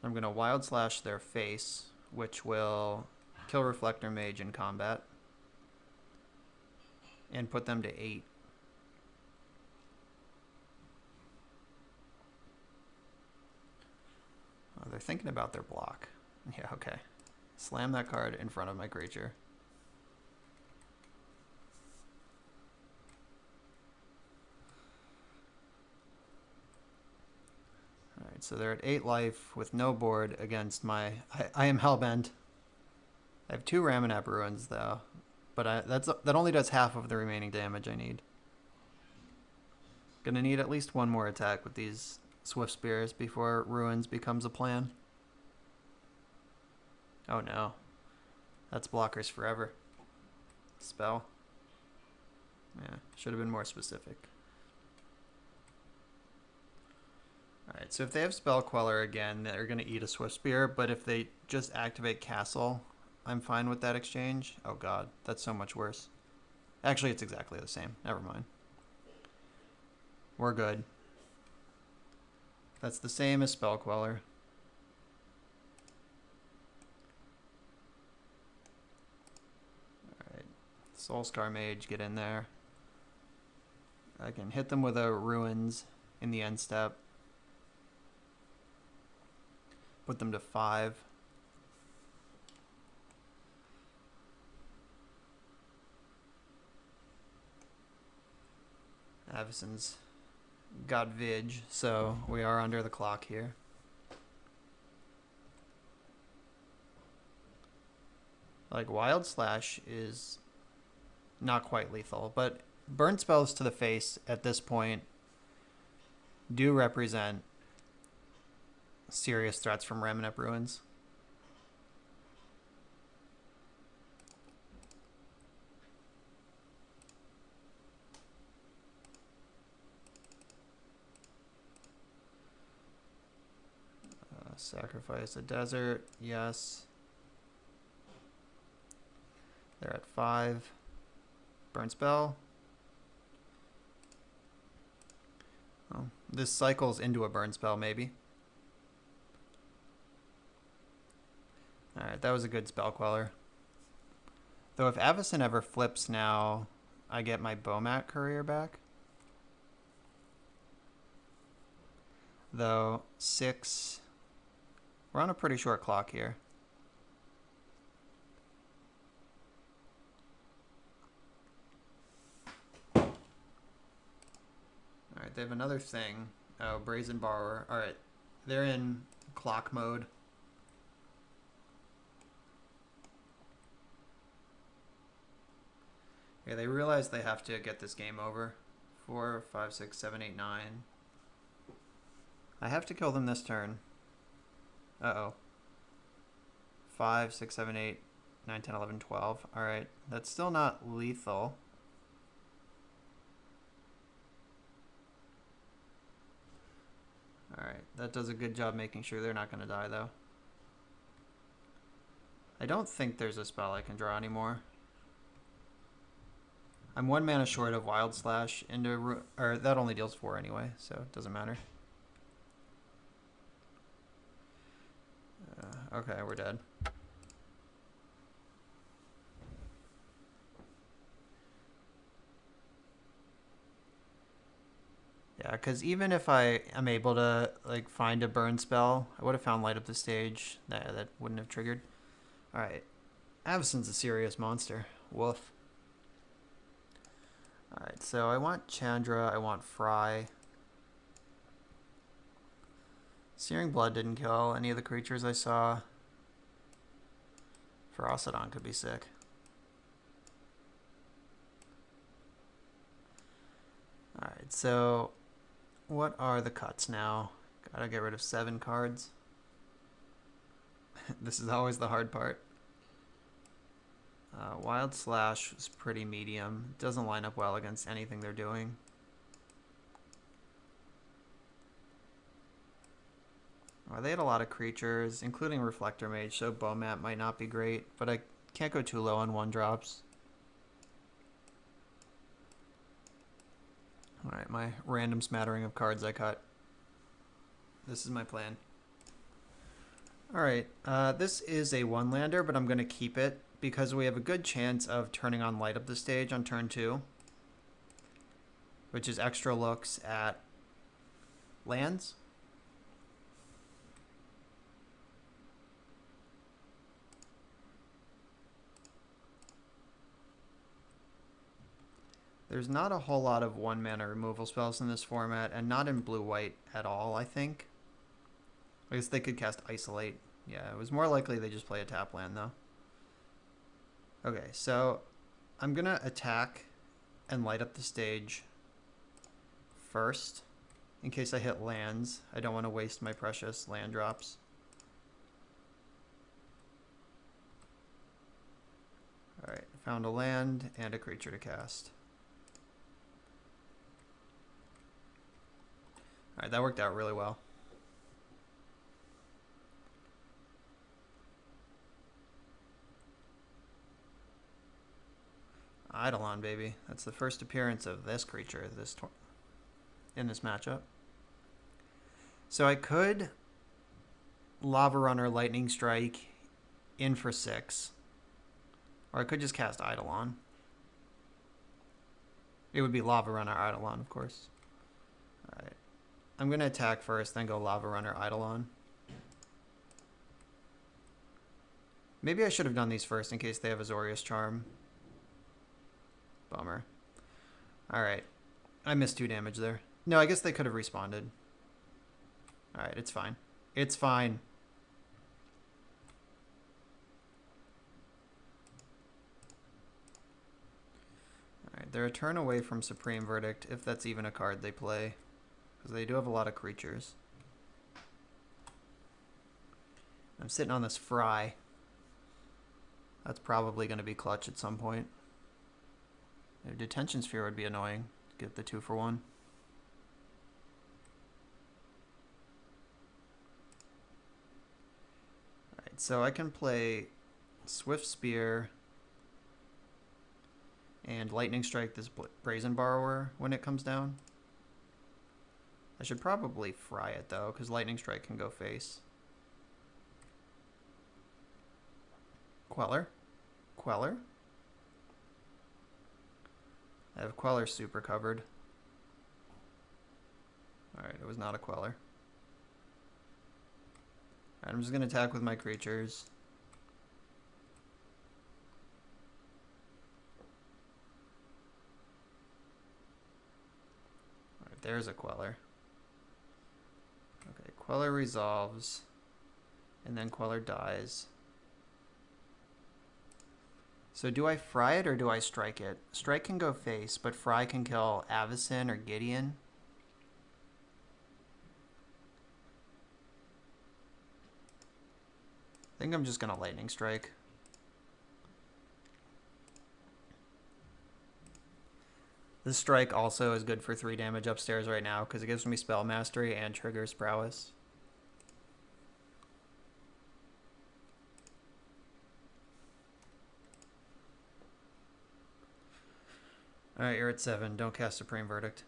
I'm going to Wild Slash their face, which will kill Reflector Mage in combat and put them to 8. Oh, they're thinking about their block. Yeah, okay. Slam that card in front of my creature. Alright, so they're at 8 life with no board against my... I am Hellbent. I have 2 Ramunap Ruins, though. But that only does half of the remaining damage I need. Gonna need at least one more attack with these Swift Spears before Ruins becomes a plan. Oh no. That's blockers forever. Spell. Yeah, should have been more specific. Alright, so if they have Spell Queller again, they're going to eat a Swift Spear, but if they just activate Castle, I'm fine with that exchange. Oh god, that's so much worse. Actually, it's exactly the same. Never mind. We're good. That's the same as Spell Queller. Alright. Soulscar Mage, get in there. I can hit them with a Ruins in the end step. Put them to 5. Avison's got Vidge, so we are under the clock here. Like, Wild Slash is not quite lethal, but burn spells to the face at this point do represent serious threats from Ramunap Ruins. Sacrifice a desert, yes. They're at 5. Burn spell. Oh, this cycles into a burn spell, maybe. Alright, that was a good Spell Queller. Though if Avison ever flips now, I get my Bomat Courier back. Though, 6... We're on a pretty short clock here. Alright, they have another thing. Oh, Brazen Borrower. Alright, they're in clock mode. Yeah, they realize they have to get this game over. 4, 5, 6, 7, 8, 9. I have to kill them this turn. Uh-oh. 5, 6, 7, 8, 9, 10, 11, 12. Alright, that's still not lethal. Alright, that does a good job making sure they're not going to die, though. I don't think there's a spell I can draw anymore. I'm 1 mana short of Wild Slash into... or that only deals 4 anyway, so it doesn't matter. Okay, we're dead. Yeah, because even if I am able to like find a burn spell, I would have found Light Up the Stage. That wouldn't have triggered. Alright. Avacyn's a serious monster. Woof. Alright, so I want Chandra, I want Fry. Searing Blood didn't kill any of the creatures I saw. Ferocidon could be sick. Alright, so what are the cuts now? Gotta get rid of 7 cards. This is always the hard part. Wild Slash is pretty medium. Doesn't line up well against anything they're doing. They had a lot of creatures, including Reflector Mage, so Bowmat might not be great, but I can't go too low on 1-drops. Alright, my random smattering of cards I cut. This is my plan. Alright, this is a 1-lander, but I'm going to keep it because we have a good chance of turning on Light Up the Stage on turn 2, which is extra looks at lands. There's not a whole lot of 1-mana removal spells in this format, and not in blue-white at all, I think. I guess they could cast Isolate. Yeah, it was more likely they just play a tap land, though. Okay, so I'm going to attack and Light Up the Stage first, in case I hit lands. I don't want to waste my precious land drops. Alright, found a land and a creature to cast. Alright, that worked out really well. Eidolon, baby. That's the first appearance of this creature in this matchup. So I could Lava Runner Lightning Strike in for 6. Or I could just cast Eidolon. It would be Lava Runner Eidolon, of course. Alright. I'm going to attack first, then go Lava Runner Eidolon. Maybe I should have done these first in case they have Azorius Charm. Bummer. Alright. I missed 2 damage there. No, I guess they could have responded. Alright, it's fine. It's fine. Alright, they're a turn away from Supreme Verdict, if that's even a card they play. Because they do have a lot of creatures. I'm sitting on this Fry. That's probably going to be clutch at some point. Their Detention Sphere would be annoying. Get the 2 for 1. Alright, so I can play Swift Spear and Lightning Strike this Brazen Borrower when it comes down. I should probably Fry it though, because Lightning Strike can go face. Queller. Queller. I have Queller super covered. Alright, it was not a Queller. Alright, I'm just going to attack with my creatures. Alright, Alright, there's a Queller. Okay, Queller resolves, and then Queller dies. So do I fry it or do I strike it? Strike can go face, but fry can kill Avacyn or Gideon. I think I'm just going to lightning strike. This strike also is good for 3 damage upstairs right now because it gives me spell mastery and triggers prowess. Alright, you're at 7. Don't cast Supreme Verdict.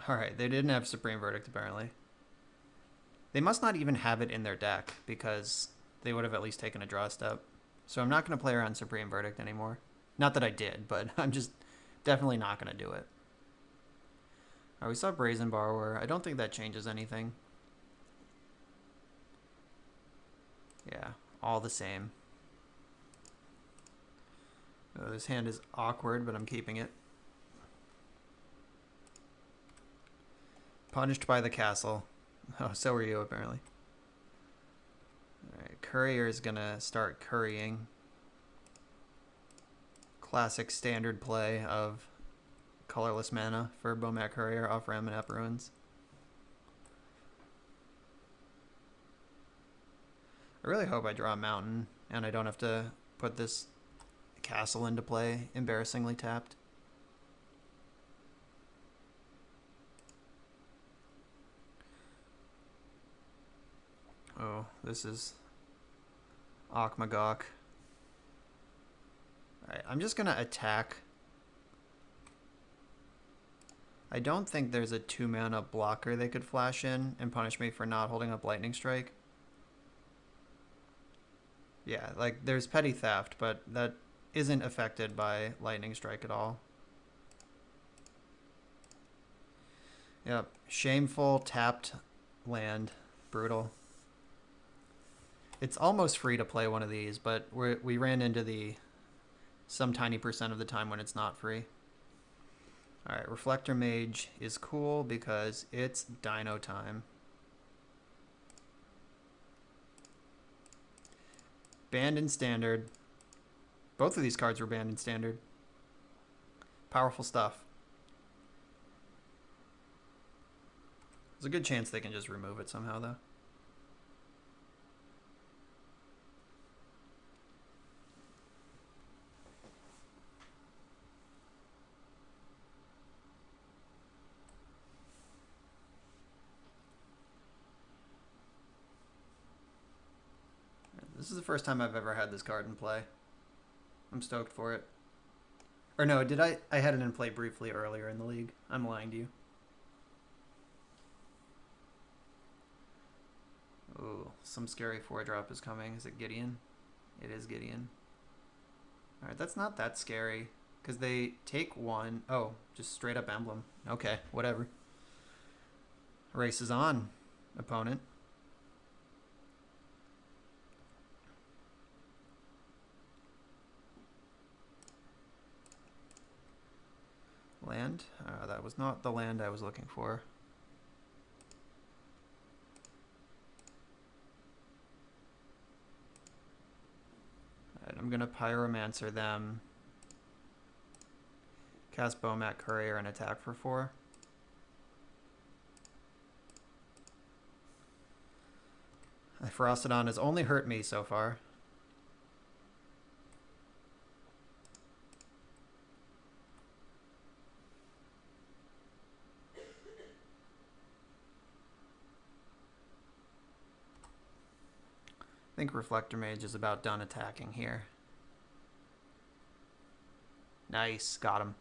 Alright, they didn't have Supreme Verdict apparently. They must not even have it in their deck because they would have at least taken a draw step. So I'm not going to play around Supreme Verdict anymore. Not that I did, but I'm just definitely not going to do it. Alright, we saw Brazen Borrower. I don't think that changes anything. Yeah, all the same. Oh, this hand is awkward, but I'm keeping it. Punished by the castle. Oh, so are you, apparently. Alright, Courier is gonna start currying. Classic standard play of colorless mana for Bomat Courier off Ramanap Ruins. I really hope I draw a mountain and I don't have to put this castle into play, embarrassingly tapped. Oh, this is Akmagok. Alright, I'm just gonna attack. I don't think there's a 2-mana blocker they could flash in and punish me for not holding up Lightning Strike. Yeah, like there's Petty Theft, but that isn't affected by Lightning Strike at all. Yep, shameful tapped land, brutal. It's almost free to play one of these, but we ran into the some tiny percent of the time when it's not free. Alright, Reflector Mage is cool because it's Dino time. Banned in Standard. Both of these cards were banned in Standard. Powerful stuff. There's a good chance they can just remove it somehow, though. This is the first time I've ever had this card in play. I'm stoked for it. Or no, did I had it in play briefly earlier in the league. I'm lying to you. Ooh, some scary 4-drop is coming. Is it Gideon? It is Gideon. Alright, that's not that scary. Because they take 1. Oh, just straight up emblem. Okay, whatever. Race is on, opponent. Land? That was not the land I was looking for. Alright, I'm going to Pyromancer them. Cast Bomat Courier and attack for 4. Ferocidon has only hurt me so far. I think Reflector Mage is about done attacking here. Nice, got him.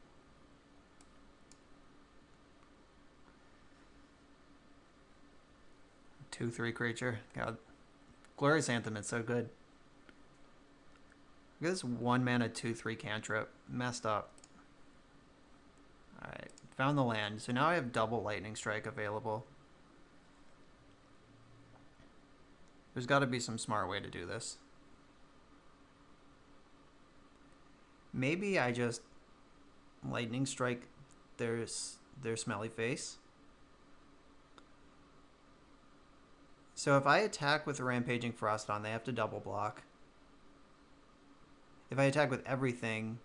Two, 3 creature. God, Glorious Anthem is so good. Look at this 1-mana 2/3 cantrip. Messed up. Alright, found the land. So now I have double Lightning Strike available. There's got to be some smart way to do this. Maybe I just Lightning Strike their smelly face. So if I attack with a Rampaging Frostodon, they have to double block. If I attack with everything,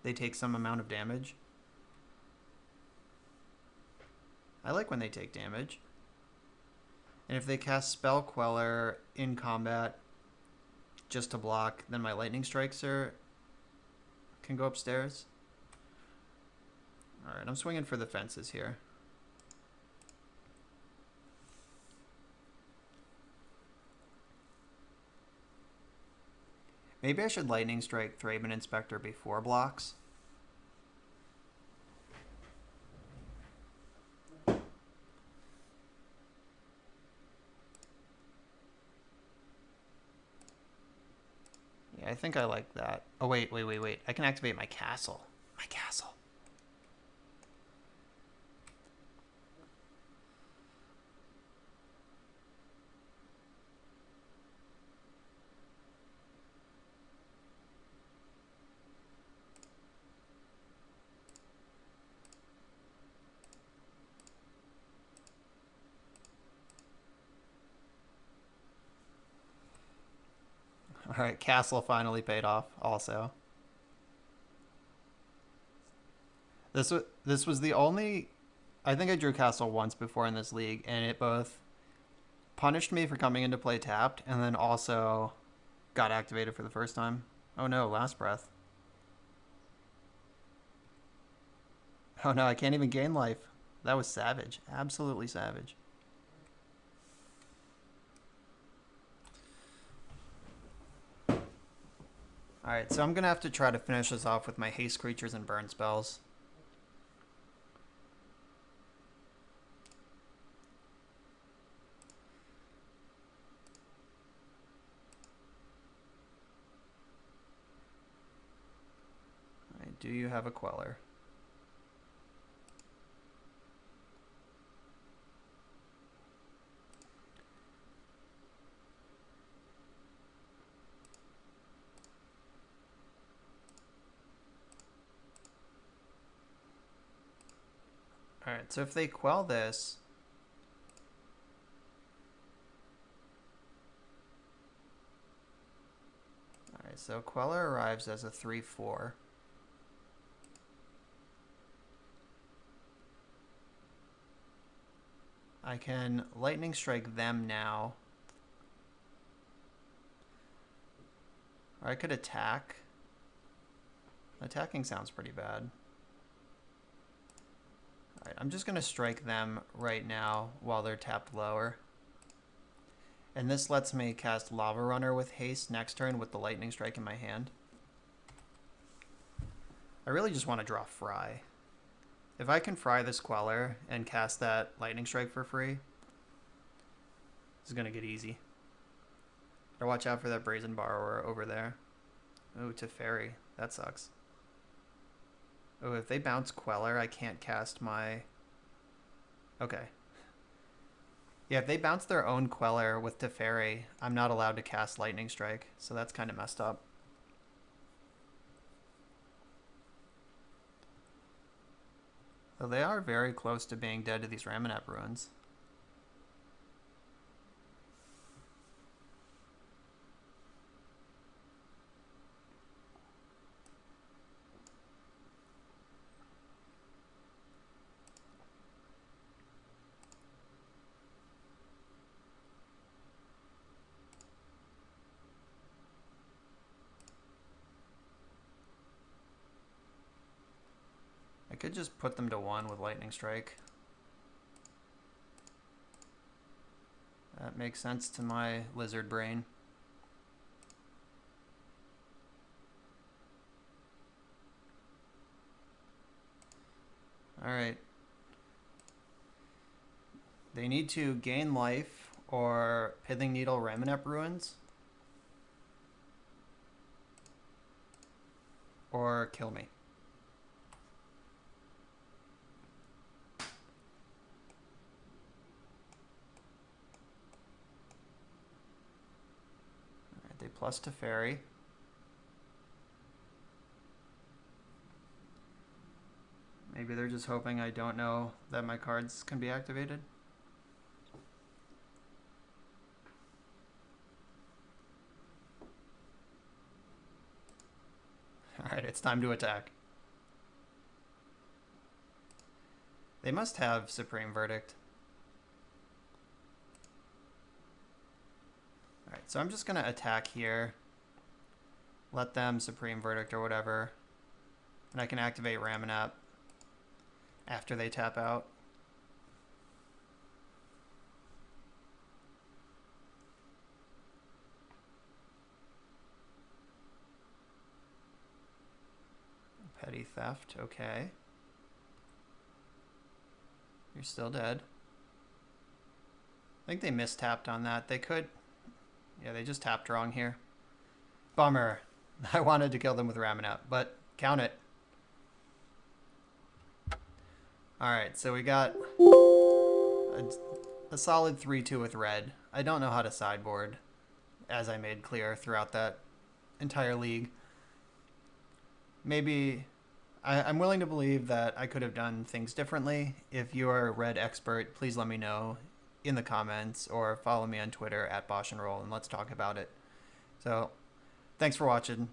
they take some amount of damage. I like when they take damage. And if they cast Spell Queller in combat just to block, then my Lightning Strikes can go upstairs. Alright, I'm swinging for the fences here. Maybe I should Lightning Strike Thraben Inspector before blocks. Yeah, I think I like that. Oh, wait. I can activate my castle. My castle. All right, castle finally paid off also. This was the only... I think I drew castle once before in this league, and it both punished me for coming into play tapped, and then also got activated for the first time. Oh no, last breath. Oh no, I can't even gain life. That was savage. Absolutely savage. Alright, so I'm going to have to try to finish this off with my haste creatures and burn spells. Alright, do you have a Queller? Alright, so if they quell this... Alright, so Queller arrives as a 3/4. I can Lightning Strike them now. Or I could attack. Attacking sounds pretty bad. Alright, I'm just going to strike them right now while they're tapped lower. And this lets me cast Lava Runner with haste next turn with the Lightning Strike in my hand. I really just want to draw Fry. If I can Fry this Queller and cast that Lightning Strike for free, this is going to get easy. Gotta watch out for that Brazen Borrower over there. Oh, Teferi. That sucks. Oh, if they bounce Queller, I can't cast my... Okay. Yeah, if they bounce their own Queller with Teferi, I'm not allowed to cast Lightning Strike, so that's kind of messed up. Though they are very close to being dead to these Ramonette Ruins. I could just put them to 1 with Lightning Strike. That makes sense to my lizard brain. Alright. They need to gain life or Pithing Needle Ramonette Ruins. Or kill me. Alright, they plus Teferi. Maybe they're just hoping I don't know that my cards can be activated. Alright, it's time to attack. They must have Supreme Verdict. Alright, so I'm just going to attack here. Let them Supreme Verdict or whatever. And I can activate Ramanap after they tap out. Petty Theft, okay. You're still dead. I think they mistapped on that. They could... Yeah, they just tapped wrong here. Bummer. I wanted to kill them with Ramanap, but count it. Alright, so we got a solid 3-2 with red. I don't know how to sideboard, as I made clear throughout that entire league. Maybe... I'm willing to believe that I could have done things differently. If you're a red expert, please let me know in the comments or follow me on Twitter at @BoschandRoll and let's talk about it. So, thanks for watching.